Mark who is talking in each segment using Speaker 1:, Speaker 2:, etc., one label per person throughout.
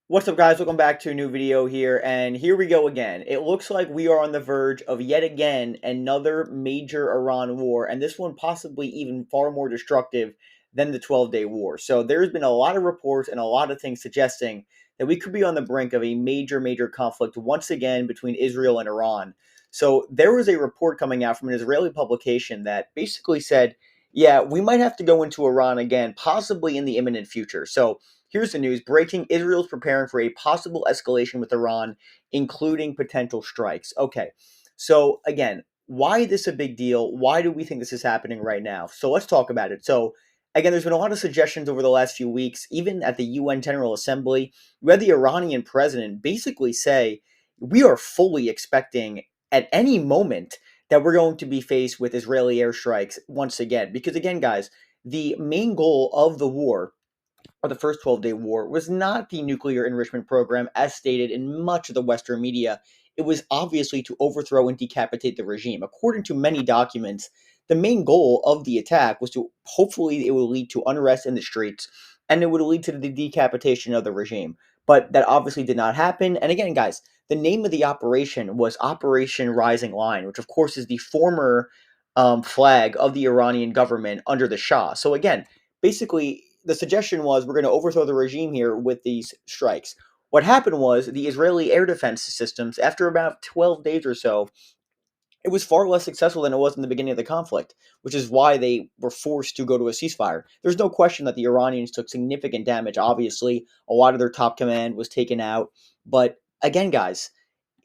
Speaker 1: What's up, guys? Welcome back to a new video here, and here we go again. It looks like we are on the verge of yet again another major Iran war, and this one possibly even far more destructive than the 12-day war. So there's been a lot of reports and a lot of things suggesting that we could be on the brink of a major conflict once again between Israel and Iran. So there was a report coming out from an Israeli publication that basically said, yeah, we might have to go into Iran again, possibly in the imminent future. So here's the news breaking: Israel's preparing for a possible escalation with Iran, including potential strikes. Okay, so again, why is this a big deal? Why do we think this is happening right now? So let's talk about it. So, again, there's been a lot of suggestions over the last few weeks, even at the UN General Assembly. We had the Iranian president basically say, we are fully expecting at any moment that we're going to be faced with Israeli airstrikes once again. Because, again, guys, the main goal of the war, or the first 12-day war, was not the nuclear enrichment program as stated in much of the Western media. It was obviously to overthrow and decapitate the regime. According to many documents, the main goal of the attack was to hopefully it would lead to unrest in the streets and it would lead to the decapitation of the regime. But that obviously did not happen. And again, guys, the name of the operation was Operation Rising Line, which of course is the former flag of the Iranian government under the Shah. So again, basically, the suggestion was we're going to overthrow the regime here with these strikes. What happened was the Israeli air defense systems, after about 12 days or so, it was far less successful than it was in the beginning of the conflict, which is why they were forced to go to a ceasefire. There's no question that the Iranians took significant damage. Obviously, a lot of their top command was taken out. But again, guys,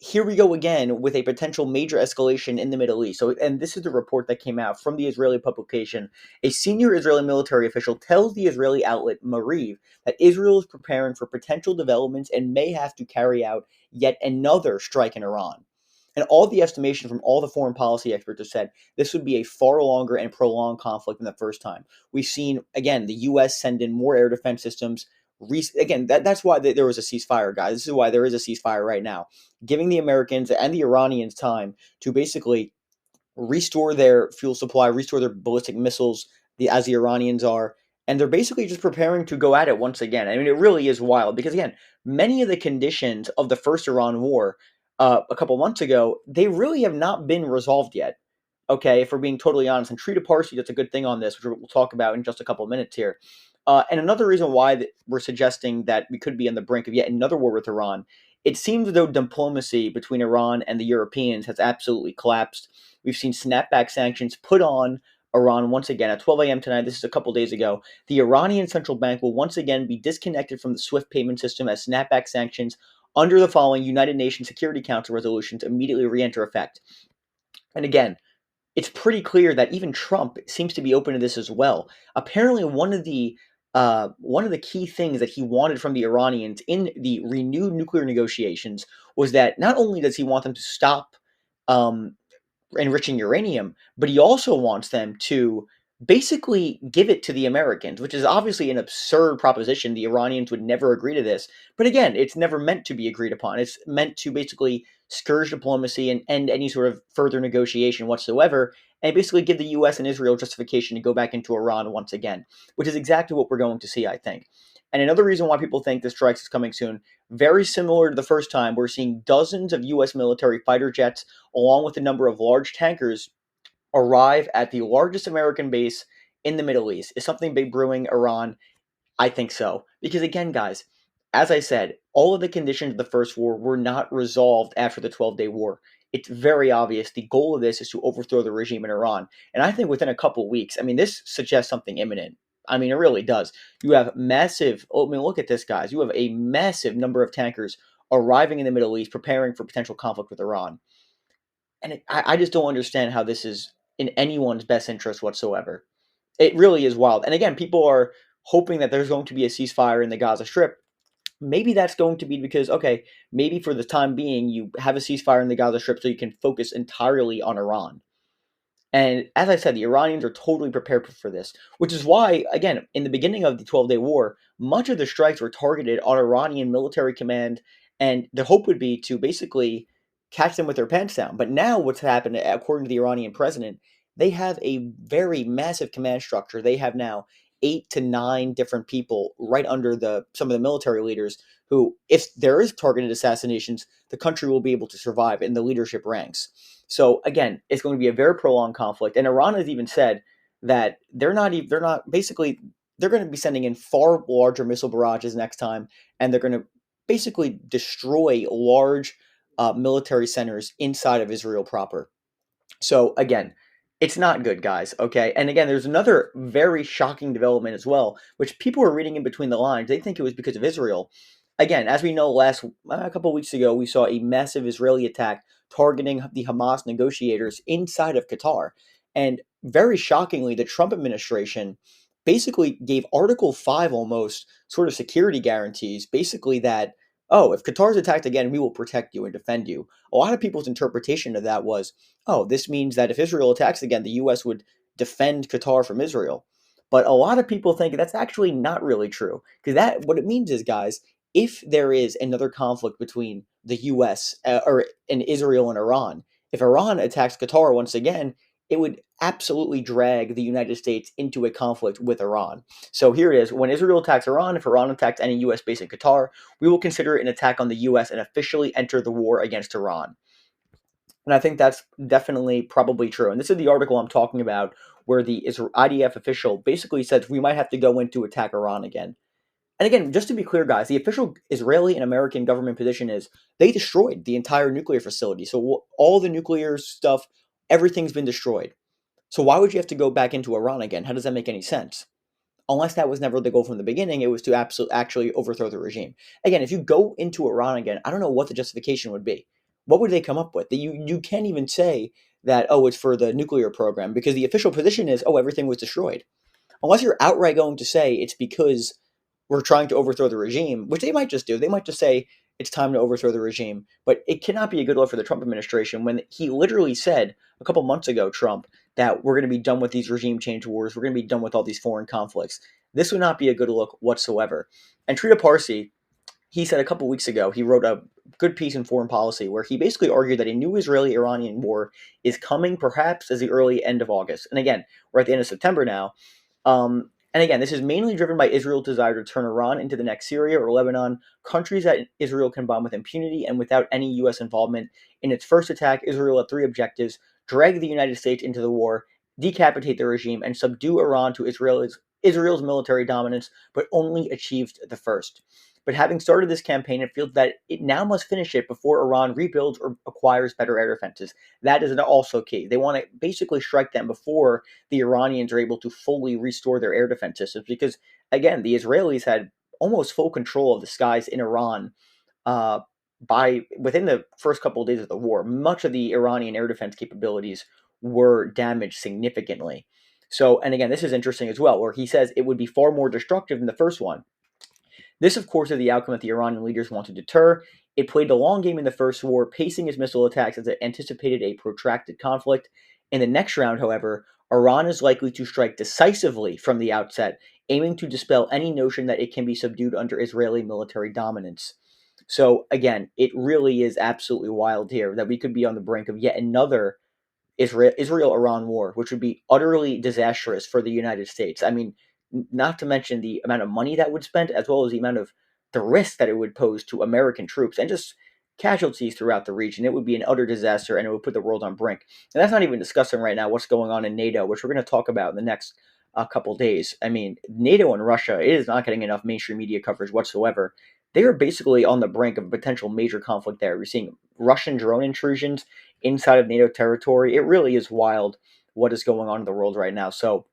Speaker 1: here we go again with a potential major escalation in the Middle East. So, and this is the report that came out from the Israeli publication. A senior Israeli military official tells the Israeli outlet Mariv that Israel is preparing for potential developments and may have to carry out yet another strike in Iran. And all the estimation from all the foreign policy experts have said this would be a far longer and prolonged conflict than the first time. We've seen, again, the U.S. send in more air defense systems. Again, that's why there was a ceasefire, guys. This is why there is a ceasefire right now, giving the Americans and the Iranians time to basically restore their fuel supply, restore their ballistic missiles, as the Iranians are, and they're basically just preparing to go at it once again. I mean, it really is wild because again, many of the conditions of the first Iran war a couple months ago, they really have not been resolved yet. Okay, if we're being totally honest, and Trita Parsi does a good thing on this, which we'll talk about in just a couple of minutes here. And another reason why we're suggesting that we could be on the brink of yet another war with Iran, it seems as though diplomacy between Iran and the Europeans has absolutely collapsed. We've seen snapback sanctions put on Iran once again at 12 a.m. tonight. This is a couple days ago. The Iranian central bank will once again be disconnected from the SWIFT payment system as snapback sanctions under the following United Nations Security Council resolutions immediately re-enter effect. And again, it's pretty clear that even Trump seems to be open to this as well. Apparently, one of the key things that he wanted from the Iranians in the renewed nuclear negotiations was that not only does he want them to stop um, enriching uranium, but he also wants them to basically give it to the Americans, which is obviously an absurd proposition. The Iranians would never agree to this. But again, it's never meant to be agreed upon. It's meant to basically scourge diplomacy and end any sort of further negotiation whatsoever, and basically give the US and Israel justification to go back into Iran once again, which is exactly what we're going to see, I think. And another reason why people think the strikes is coming soon, very similar to the first time, we're seeing dozens of US military fighter jets along with a number of large tankers, arrive at the largest American base in the Middle East. Is something big brewing Iran? I think so. Because again, guys, as I said, all of the conditions of the first war were not resolved after the 12-day war. It's very obvious the goal of this is to overthrow the regime in Iran. And I think within a couple weeks, I mean, this suggests something imminent. I mean, it really does. You have massive, I mean, look at this, guys. You have a massive number of tankers arriving in the Middle East, preparing for potential conflict with Iran. And I just don't understand how this is in anyone's best interest whatsoever. It really is wild. And again, people are hoping that there's going to be a ceasefire in the Gaza Strip. Maybe that's going to be because, okay, maybe for the time being, you have a ceasefire in the Gaza Strip so you can focus entirely on Iran. And as I said, the Iranians are totally prepared for this, which is why, again, in the beginning of the 12-day war, much of the strikes were targeted on Iranian military command, and the hope would be to basically catch them with their pants down. But now what's happened, according to the Iranian president, they have a very massive command structure. They have now 8 to 9 different people right under some of the military leaders who, if there is targeted assassinations, the country will be able to survive in the leadership ranks. So again, it's going to be a very prolonged conflict, and Iran has even said that they're not basically they're going to be sending in far larger missile barrages next time, and they're going to basically destroy large military centers inside of Israel proper. So again, it's not good, guys. Okay, and again, there's another very shocking development as well, which people are reading in between the lines. They think it was because of Israel. Again, as we know, last a couple of weeks ago, we saw a massive Israeli attack targeting the Hamas negotiators inside of Qatar, and very shockingly, the Trump administration basically gave Article 5 almost sort of security guarantees, basically that, oh, if Qatar's attacked again, we will protect you and defend you. A lot of people's interpretation of that was, oh, this means that if Israel attacks again, the U.S. would defend Qatar from Israel. But a lot of people think that's actually not really true. Because that, what it means is, guys, if there is another conflict between the U.S. Or in Israel and Iran, if Iran attacks Qatar once again, it would absolutely drag the United States into a conflict with Iran. So here it is. When Israel attacks Iran, if Iran attacks any U.S. base in Qatar, we will consider it an attack on the U.S. and officially enter the war against Iran. And I think that's definitely probably true. And this is the article I'm talking about where the IDF official basically says we might have to go in to attack Iran again. And again, just to be clear, guys, the official Israeli and American government position is they destroyed the entire nuclear facility. So all the nuclear stuff, everything's been destroyed. So why would you have to go back into Iran again? How does that make any sense? Unless that was never the goal from the beginning, it was to actually overthrow the regime. Again, if you go into Iran again, I don't know what the justification would be. What would they come up with? You can't even say that, oh, it's for the nuclear program, because the official position is, oh, everything was destroyed. Unless you're outright going to say it's because we're trying to overthrow the regime, which they might just do. They might just say it's time to overthrow the regime. But it cannot be a good look for the Trump administration when he literally said a couple months ago, Trump, that we're going to be done with these regime change wars. We're going to be done with all these foreign conflicts. This would not be a good look whatsoever. And Trita Parsi, he said a couple weeks ago, he wrote a good piece in Foreign Policy where he basically argued that a new Israeli-Iranian war is coming perhaps as the early end of August. And again, we're at the end of September now. And again, this is mainly driven by Israel's desire to turn Iran into the next Syria or Lebanon, countries that Israel can bomb with impunity and without any U.S. involvement. In its first attack, Israel had three objectives: drag the United States into the war, decapitate the regime, and subdue Iran to Israel's military dominance, but only achieved the first. But having started this campaign, it feels that it now must finish it before Iran rebuilds or acquires better air defenses. That is also key. They want to basically strike them before the Iranians are able to fully restore their air defense systems, because again, the Israelis had almost full control of the skies in Iran uh, by within the first couple of days of the war. Much of the Iranian air defense capabilities were damaged significantly. So, and again, this is interesting as well, where he says it would be far more destructive than the first one. This, of course, is the outcome that the Iranian leaders want to deter. It played the long game in the first war, pacing its missile attacks as it anticipated a protracted conflict. In the next round, however, Iran is likely to strike decisively from the outset, aiming to dispel any notion that it can be subdued under Israeli military dominance. So, again, it really is absolutely wild here that we could be on the brink of yet another Israel-Iran war, which would be utterly disastrous for the United States. I mean, not to mention the amount of money that would spend, as well as the amount of the risk that it would pose to American troops and just casualties throughout the region. It would be an utter disaster, and it would put the world on brink. And that's not even discussing right now what's going on in NATO, which we're going to talk about in the next couple days. I mean, NATO and Russia, it is not getting enough mainstream media coverage whatsoever. They are basically on the brink of a potential major conflict there. We're seeing Russian drone intrusions inside of NATO territory. It really is wild what is going on in the world right now. So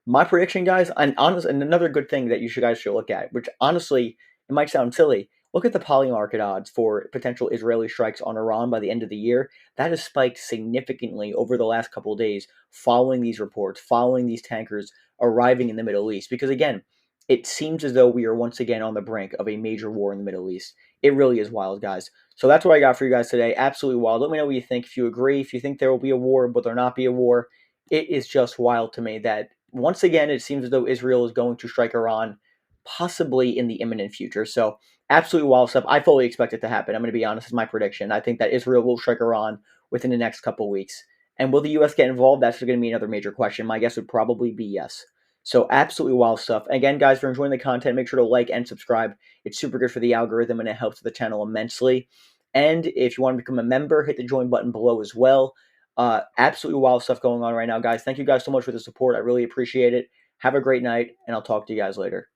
Speaker 1: my prediction, guys, and another good thing that guys should look at, which honestly, it might sound silly, look at the poly market odds for potential Israeli strikes on Iran by the end of the year. That has spiked significantly over the last couple of days following these reports, following these tankers arriving in the Middle East. Because again, it seems as though we are once again on the brink of a major war in the Middle East. It really is wild, guys. So that's what I got for you guys today. Absolutely wild. Let me know what you think. If you agree, if you think there will be a war, but there not be a war, it is just wild to me that once again, it seems as though Israel is going to strike Iran, possibly in the imminent future. So absolutely wild stuff. I fully expect it to happen. I'm going to be honest, it's my prediction. I think that Israel will strike Iran within the next couple weeks. And will the U.S. get involved? That's going to be another major question. My guess would probably be yes. So absolutely wild stuff. Again, guys, if you're enjoying the content, make sure to like and subscribe. It's super good for the algorithm and it helps the channel immensely. And if you want to become a member, hit the join button below as well. Absolutely wild stuff going on right now, guys. Thank you guys so much for the support. I really appreciate it. Have a great night, and I'll talk to you guys later.